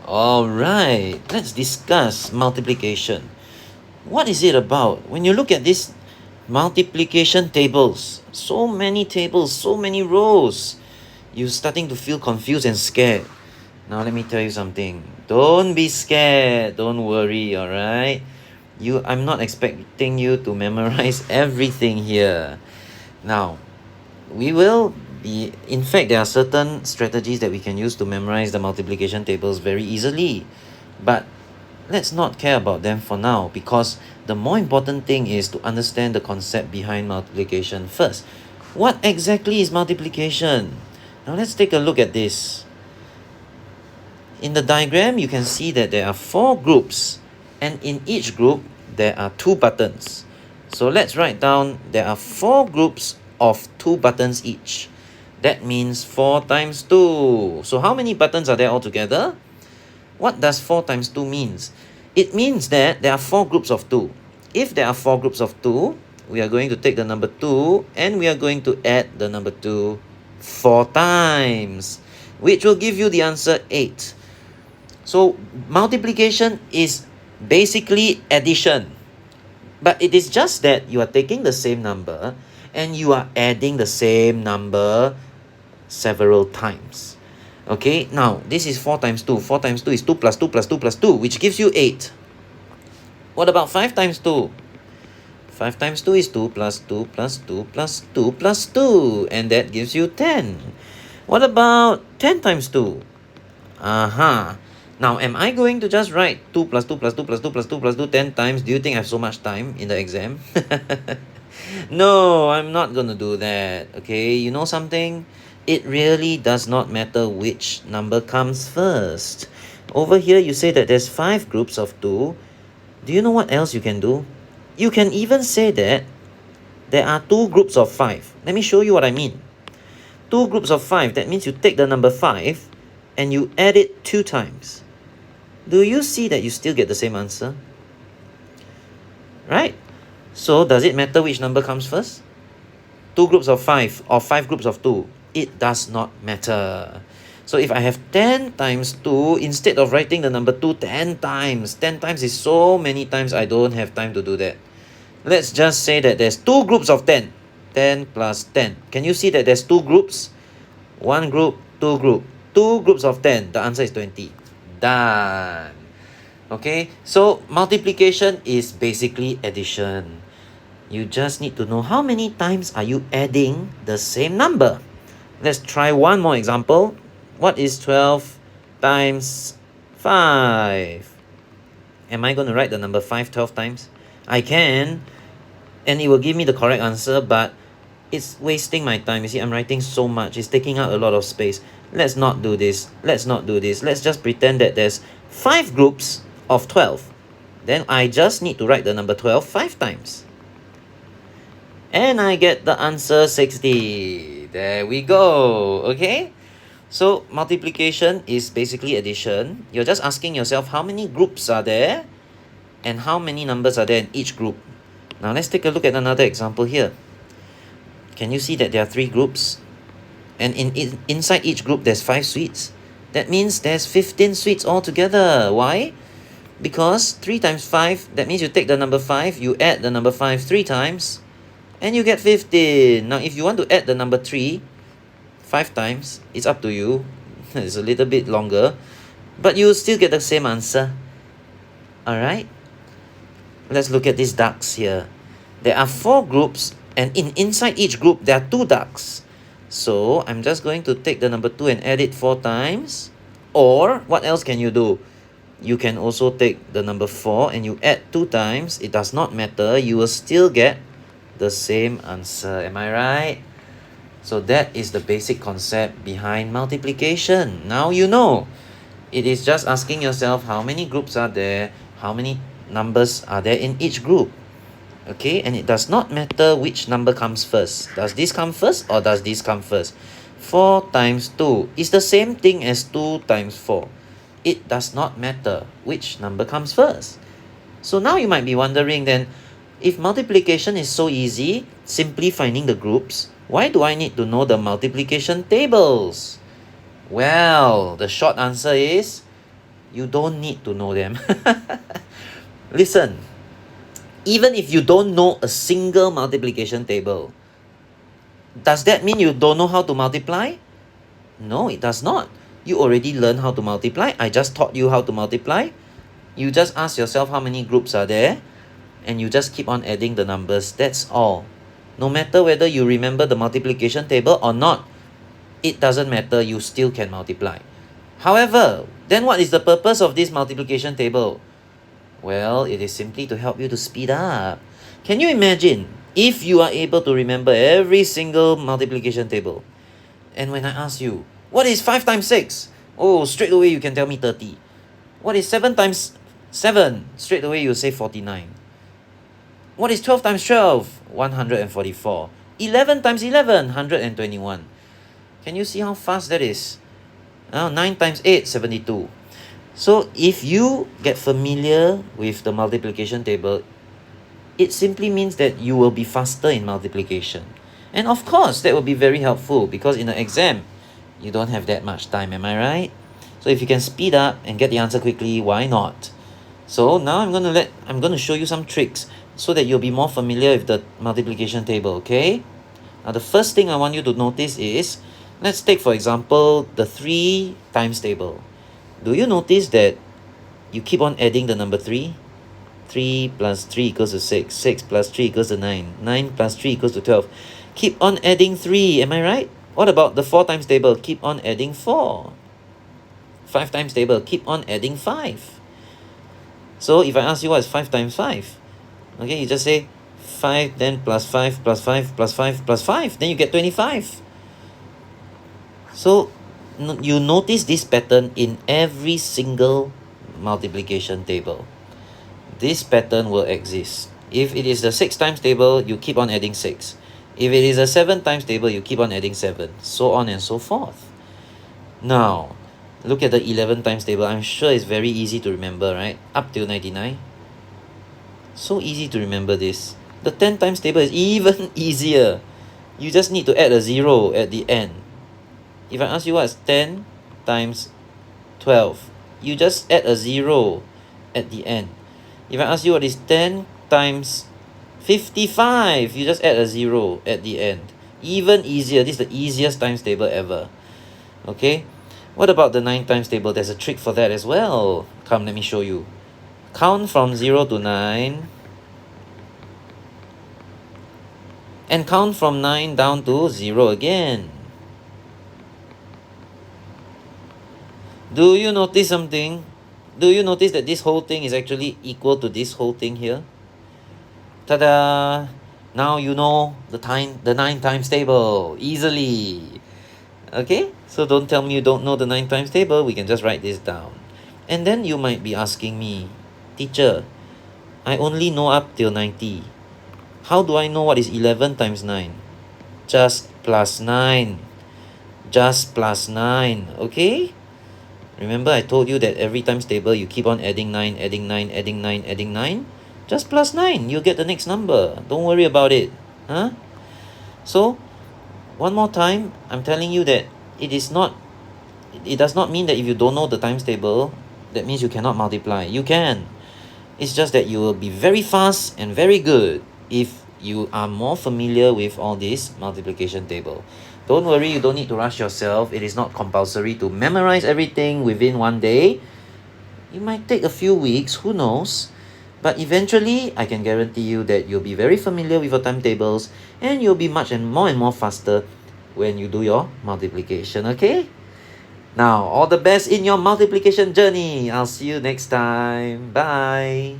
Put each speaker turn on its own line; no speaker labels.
Alright, let's discuss multiplication. What is it about? When you look at this multiplication tables, so many tables, so many rows, you're starting to feel confused and scared. Now let me tell you something. Don't be scared. Don't worry, alright? I'm not expecting you to memorize everything here. Now, in fact, there are certain strategies that we can use to memorize the multiplication tables very easily. But let's not care about them for now, because the more important thing is to understand the concept behind multiplication first. What exactly is multiplication? Now let's take a look at this. In the diagram, you can see that there are 4 groups, and in each group, there are 2 buttons. So let's write down there are 4 groups of 2 buttons each. That means 4 times 2. So how many buttons are there altogether? What does 4 times 2 means? It means that there are 4 groups of 2. If there are 4 groups of 2, we are going to take the number 2 and we are going to add the number 2 4 times, which will give you the answer 8. So multiplication is basically addition. But it is just that you are taking the same number and you are adding the same number several times. Okay, now this is 4 times 2. 4 times 2 is 2 plus 2 plus 2 plus 2, which gives you 8. What about 5 times 2? 5 times 2 is 2 plus 2 plus 2 plus 2 plus 2, and that gives you 10. What about 10 times 2? Now, am I going to just write 2 plus 2 plus 2 plus 2 plus 2 plus 2 10 times? Do you think I have so much time in the exam? No, I'm not going to do that. Okay, you know something? It really does not matter which number comes first. Over here, you say that there's 5 groups of 2. Do you know what else you can do? You can even say that there are 2 groups of 5. Let me show you what I mean. 2 groups of 5, that means you take the number 5 and you add it 2 times. Do you see that you still get the same answer? Right? So does it matter which number comes first? 2 groups of 5 or 5 groups of 2? It does not matter. So if I have 10 times 2, instead of writing the number 2 10 times, 10 times is so many times I don't have time to do that. Let's just say that there's 2 groups of 10. 10 plus 10. Can you see that there's 2 groups? 1 group, 2 group. 2 groups of 10. The answer is 20. Done. Okay, so multiplication is basically addition. You just need to know how many times are you adding the same number. Let's try one more example. What is 12 times 5? Am I going to write the number 5 12 times? I can, and it will give me the correct answer, but it's wasting my time. You see, I'm writing so much. It's taking out a lot of space. Let's not do this. Let's not do this. Let's just pretend that there's 5 groups of 12. Then I just need to write the number 12 5 times. And I get the answer 60. There we go. Okay? So multiplication is basically addition. You're just asking yourself how many groups are there and how many numbers are there in each group. Now let's take a look at another example here. Can you see that there are 3 groups? And inside each group there's 5 sweets. That means there's 15 sweets altogether. Why? Because 3 times 5, that means you take the number 5, you add the number 5 3 times, and you get 15. Now if you want to add the number 3 5 times, it's up to you. It's a little bit longer, but you still get the same answer. Alright? Let's look at these ducks here. There are 4 groups, and inside each group there are 2 ducks. So I'm just going to take the number 2 and add it 4 times. Or what else can you do? You can also take the number 4 and you add 2 times. It does not matter. You will still get the same answer. Am I right? So that is the basic concept behind multiplication. Now you know. It is just asking yourself how many groups are there, how many numbers are there in each group. Okay, and it does not matter which number comes first. Does this come first or does this come first? 4 times 2 is the same thing as 2 times 4. It does not matter which number comes first. So now you might be wondering then, if multiplication is so easy, simply finding the groups, why do I need to know the multiplication tables? Well, the short answer is You don't need to know them. Listen, even if you don't know a single multiplication table, does that mean you don't know how to multiply? No, it does not. You already learned how to multiply. I just taught you how to multiply. You just ask yourself how many groups are there, and you just keep on adding the numbers. That's all. No matter whether you remember the multiplication table or not, it doesn't matter. You still can multiply. However, then what is the purpose of this multiplication table? Well, it is simply to help you to speed up. Can you imagine if you are able to remember every single multiplication table? And when I ask you, what is 5 times 6? Oh, straight away you can tell me 30. What is 7 times 7? Straight away you say 49. What is 12 times 12? 144. 11 times 11? 121. Can you see how fast that is? Now 9 times 8? 72. So if you get familiar with the multiplication table, it simply means that you will be faster in multiplication. And of course, that will be very helpful because in the exam, you don't have that much time, am I right? So if you can speed up and get the answer quickly, why not? So now I'm going to show you some tricks so that you'll be more familiar with the multiplication table, okay? Now the first thing I want you to notice is, let's take for example the 3 times table. Do you notice that you keep on adding the number 3? 3 plus 3 equals to 6. 6 plus 3 equals to 9. 9 plus 3 equals to 12. Keep on adding 3, am I right? What about the 4 times table? Keep on adding 4. 5 times table, keep on adding 5. So if I ask you what is 5 times 5, okay, you just say 5, then plus 5, plus 5, plus 5, plus 5. Then you get 25. So you notice this pattern in every single multiplication table. This pattern will exist. If it is the 6 times table, you keep on adding 6. If it is a 7 times table, you keep on adding 7. So on and so forth. Now, look at the 11 times table. I'm sure it's very easy to remember, right? Up till 99. So easy to remember this. The 10 times table is even easier. You just need to add a 0 at the end. If I ask you what's 10 times 12, you just add a 0 at the end. If I ask you what is 10 times 55, you just add a 0 at the end. Even easier. This is the easiest times table ever. Okay? What about the 9 times table? There's a trick for that as well. Come, let me show you. Count from 0 to 9. And count from 9 down to 0 again. Do you notice something? Do you notice that this whole thing is actually equal to this whole thing here? Ta-da! Now you know the 9 times table easily. Okay? So don't tell me you don't know the 9 times table. We can just write this down. And then you might be asking me, teacher, I only know up till 90. How do I know what is 11 times 9? Just plus 9. Just plus 9. Okay? Remember I told you that every times table you keep on adding 9, adding 9, adding 9, adding 9? Just plus 9. You'll get the next number. Don't worry about it. Huh? So, one more time, I'm telling you that it does not mean that if you don't know the times table, that means you cannot multiply. You can. It's just that you will be very fast and very good if you are more familiar with all this multiplication table. Don't worry, you don't need to rush yourself. It is not compulsory to memorize everything within one day. It might take a few weeks, who knows? But eventually, I can guarantee you that you'll be very familiar with your timetables and you'll be much and more faster when you do your multiplication, okay? Now, all the best in your multiplication journey. I'll see you next time. Bye.